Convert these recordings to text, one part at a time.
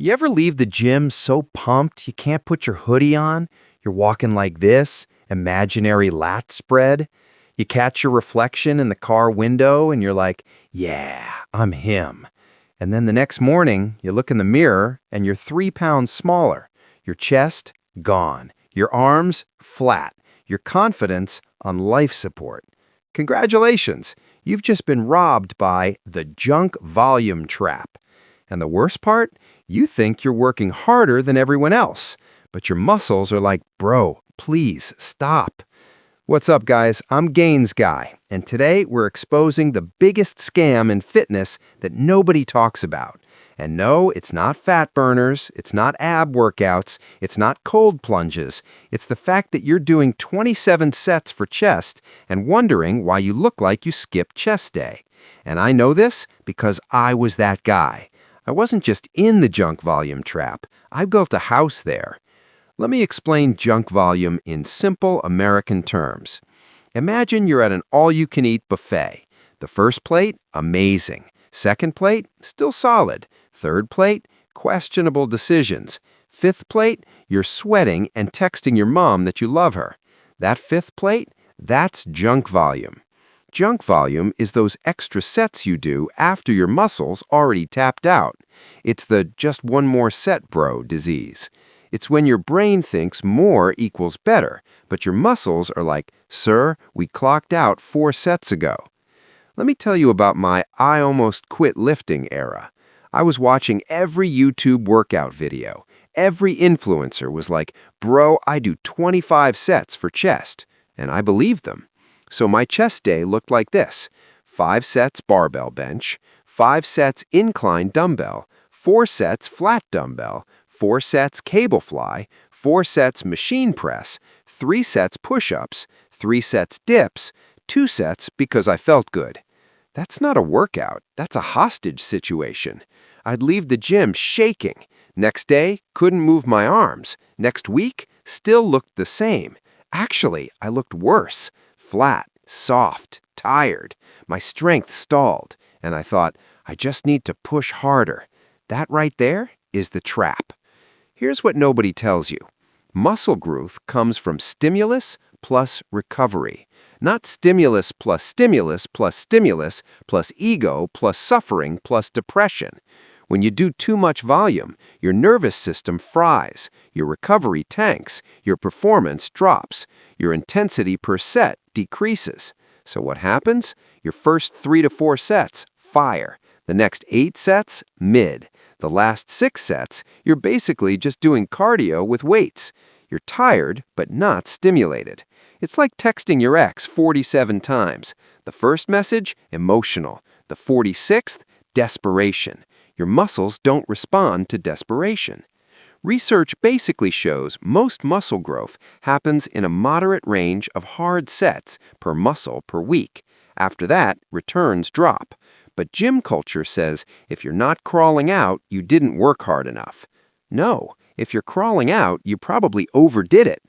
You ever leave the gym so pumped you can't put your hoodie on? You're walking like this, imaginary lat spread. You catch your reflection in the car window and you're like, yeah, I'm him. And then the next morning, you look in the mirror and you're 3 pounds smaller. Your chest, gone. Your arms, flat. Your confidence, on life support. Congratulations, you've just been robbed by the junk volume trap. And the worst part? You think you're working harder than everyone else, but your muscles are like, bro, please stop. What's up, guys? I'm GainsGuy, and today we're exposing the biggest scam in fitness that nobody talks about. And no, it's not fat burners, it's not ab workouts, it's not cold plunges. It's the fact that you're doing 27 sets for chest and wondering why you look like you skipped chest day. And I know this because I was that guy. I wasn't just in the junk volume trap, I built a house there. Let me explain junk volume in simple American terms. Imagine you're at an all-you-can-eat buffet. The first plate, amazing. Second plate, still solid. Third plate, questionable decisions. Fifth plate, you're sweating and texting your mom that you love her. That fifth plate, that's junk volume. Junk volume is those extra sets you do after your muscles already tapped out. It's the just one more set, bro disease. It's when your brain thinks more equals better, but your muscles are like, sir, we clocked out 4 sets ago. Let me tell you about my I almost quit lifting era. I was watching every YouTube workout video. Every influencer was like, bro, I do 25 sets for chest. And I believed them. So my chest day looked like this: 5 sets barbell bench, 5 sets incline dumbbell, 4 sets flat dumbbell, 4 sets cable fly, 4 sets machine press, 3 sets push-ups, 3 sets dips, 2 sets because I felt good. That's not a workout, that's a hostage situation. I'd leave the gym shaking. Next day, couldn't move my arms. Next week, still looked the same. Actually, I looked worse. Flat, soft, tired. My strength stalled, and I thought, I just need to push harder. That right there is the trap. Here's what nobody tells you. Muscle growth comes from stimulus plus recovery, not stimulus plus stimulus plus stimulus plus ego plus suffering plus depression. When you do too much volume, your nervous system fries, your recovery tanks, your performance drops, your intensity per set decreases. So what happens? Your first 3 to 4 sets, fire. The next 8 sets, mid. The last 6 sets, you're basically just doing cardio with weights. You're tired, but not stimulated. It's like texting your ex 47 times. The first message, emotional. The 46th, desperation. Your muscles don't respond to desperation. Research basically shows most muscle growth happens in a moderate range of hard sets per muscle per week. After that, returns drop. But gym culture says if you're not crawling out, you didn't work hard enough. No, if you're crawling out, you probably overdid it.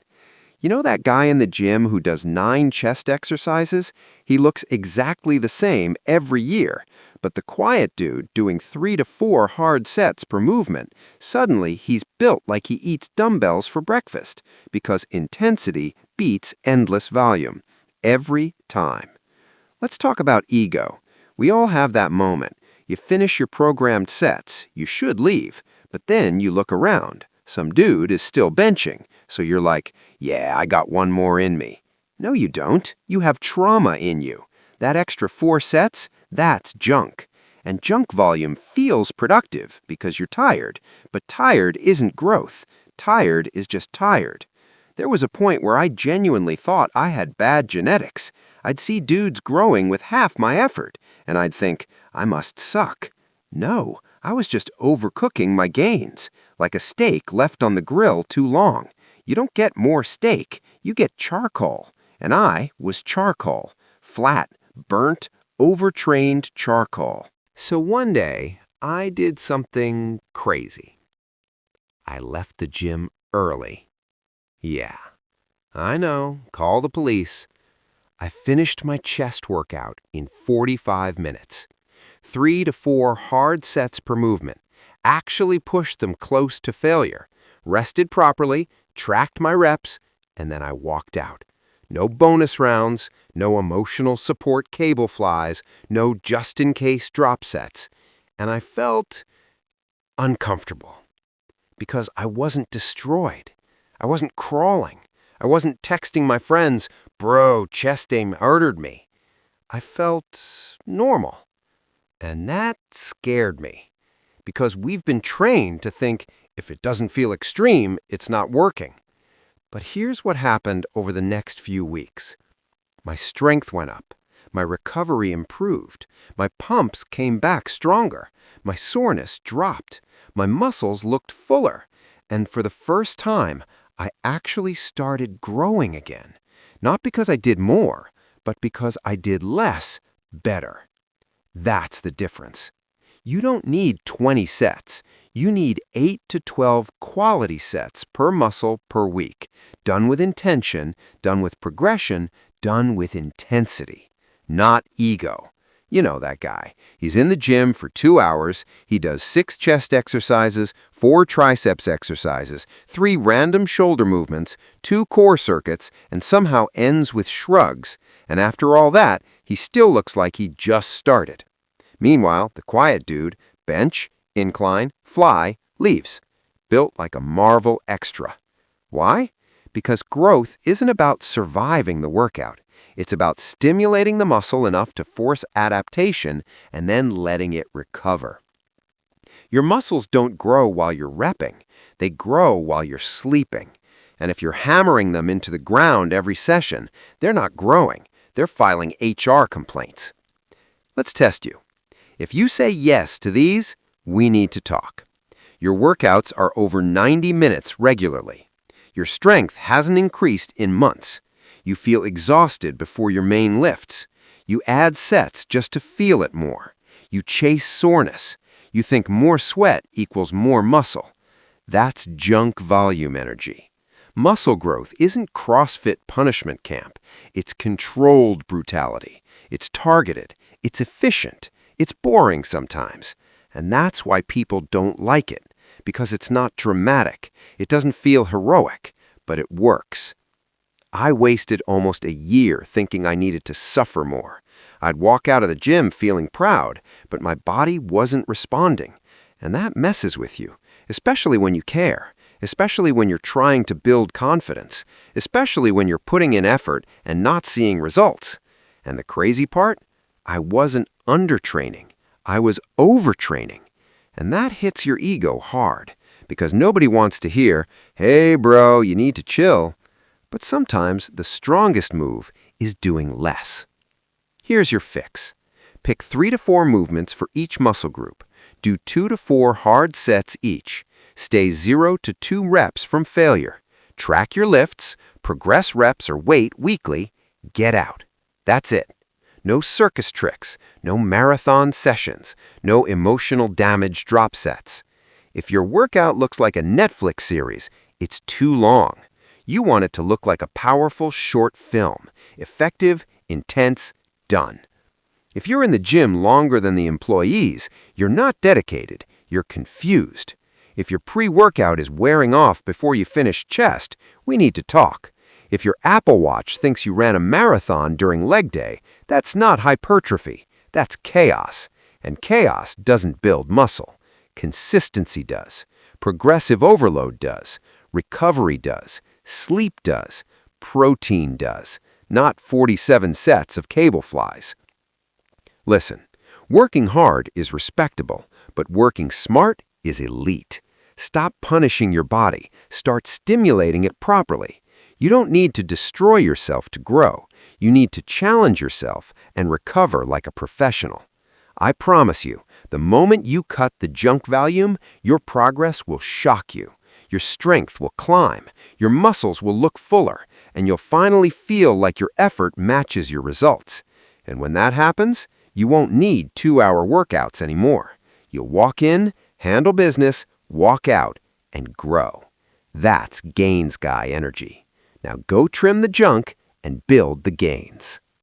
You know that guy in the gym who does 9 chest exercises? He looks exactly the same every year. But the quiet dude doing 3 to 4 hard sets per movement, suddenly he's built like he eats dumbbells for breakfast because intensity beats endless volume. Every time. Let's talk about ego. We all have that moment. You finish your programmed sets, you should leave, but then you look around. Some dude is still benching, so you're like, yeah, I got one more in me. No, you don't. You have trauma in you. That extra 4 sets, that's junk. And junk volume feels productive because you're tired, but tired isn't growth. Tired is just tired. There was a point where I genuinely thought I had bad genetics. I'd see dudes growing with half my effort, and I'd think, I must suck. No, I was just overcooking my gains, like a steak left on the grill too long. You don't get more steak, you get charcoal. And I was charcoal, flat, burnt, overtrained charcoal. So one day, I did something crazy. I left the gym early. Yeah, I know, call the police. I finished my chest workout in 45 minutes. 3 to 4 hard sets per movement. actually pushed them close to failure, rested properly, tracked my reps, and then I walked out. No bonus rounds, no emotional support cable flies, no just-in-case drop sets. And I felt uncomfortable because I wasn't destroyed. I wasn't crawling. I wasn't texting my friends, "Bro, chest day murdered me." I felt normal. And that scared me because we've been trained to think if it doesn't feel extreme, it's not working. But here's what happened over the next few weeks. My strength went up. My recovery improved. My pumps came back stronger. My soreness dropped. My muscles looked fuller. And for the first time, I actually started growing again. Not because I did more, but because I did less better. That's the difference. You don't need 20 sets. You need 8 to 12 quality sets per muscle per week. Done with intention, done with progression, done with intensity. Not ego. You know that guy. He's in the gym for 2 hours. He does 6 chest exercises, 4 triceps exercises, 3 random shoulder movements, 2 core circuits, and somehow ends with shrugs. And after all that, he still looks like he just started. Meanwhile, the quiet dude, bench, incline, fly, leaves. Built like a Marvel extra. Why? Because growth isn't about surviving the workout. It's about stimulating the muscle enough to force adaptation and then letting it recover. Your muscles don't grow while you're repping. They grow while you're sleeping. And if you're hammering them into the ground every session, they're not growing. They're filing HR complaints. Let's test you. If you say yes to these, we need to talk. Your workouts are over 90 minutes regularly. Your strength hasn't increased in months. You feel exhausted before your main lifts. You add sets just to feel it more. You chase soreness. You think more sweat equals more muscle. That's junk volume energy. Muscle growth isn't CrossFit punishment camp. It's controlled brutality. It's targeted. It's efficient. It's boring sometimes. And that's why people don't like it. Because it's not dramatic. It doesn't feel heroic. But it works. I wasted almost a year thinking I needed to suffer more. I'd walk out of the gym feeling proud, but my body wasn't responding. And that messes with you, especially when you care, especially when you're trying to build confidence, especially when you're putting in effort and not seeing results. And the crazy part? I wasn't undertraining. I was overtraining. And that hits your ego hard, because nobody wants to hear, "Hey bro, you need to chill." But sometimes the strongest move is doing less. Here's your fix. Pick 3 to 4 movements for each muscle group. Do 2 to 4 hard sets each. Stay 0 to 2 reps from failure. Track your lifts, progress reps or weight weekly, get out. That's it. No circus tricks, no marathon sessions, no emotional damage drop sets. If your workout looks like a Netflix series, it's too long. You want it to look like a powerful short film, effective, intense, done. If you're in the gym longer than the employees, you're not dedicated, you're confused. If your pre-workout is wearing off before you finish chest, we need to talk. If your Apple Watch thinks you ran a marathon during leg day, that's not hypertrophy, that's chaos. And chaos doesn't build muscle. Consistency does. Progressive overload does. Recovery does. Sleep does. Protein does. Not 47 sets of cable flies. Listen, working hard is respectable, but working smart is elite. Stop punishing your body. Start stimulating it properly. You don't need to destroy yourself to grow. You need to challenge yourself and recover like a professional. I promise you, the moment you cut the junk volume, your progress will shock you. Your strength will climb, your muscles will look fuller, and you'll finally feel like your effort matches your results. And when that happens, you won't need 2-hour workouts anymore. You'll walk in, handle business, walk out, and grow. That's GainsGuy energy. Now go trim the junk and build the gains.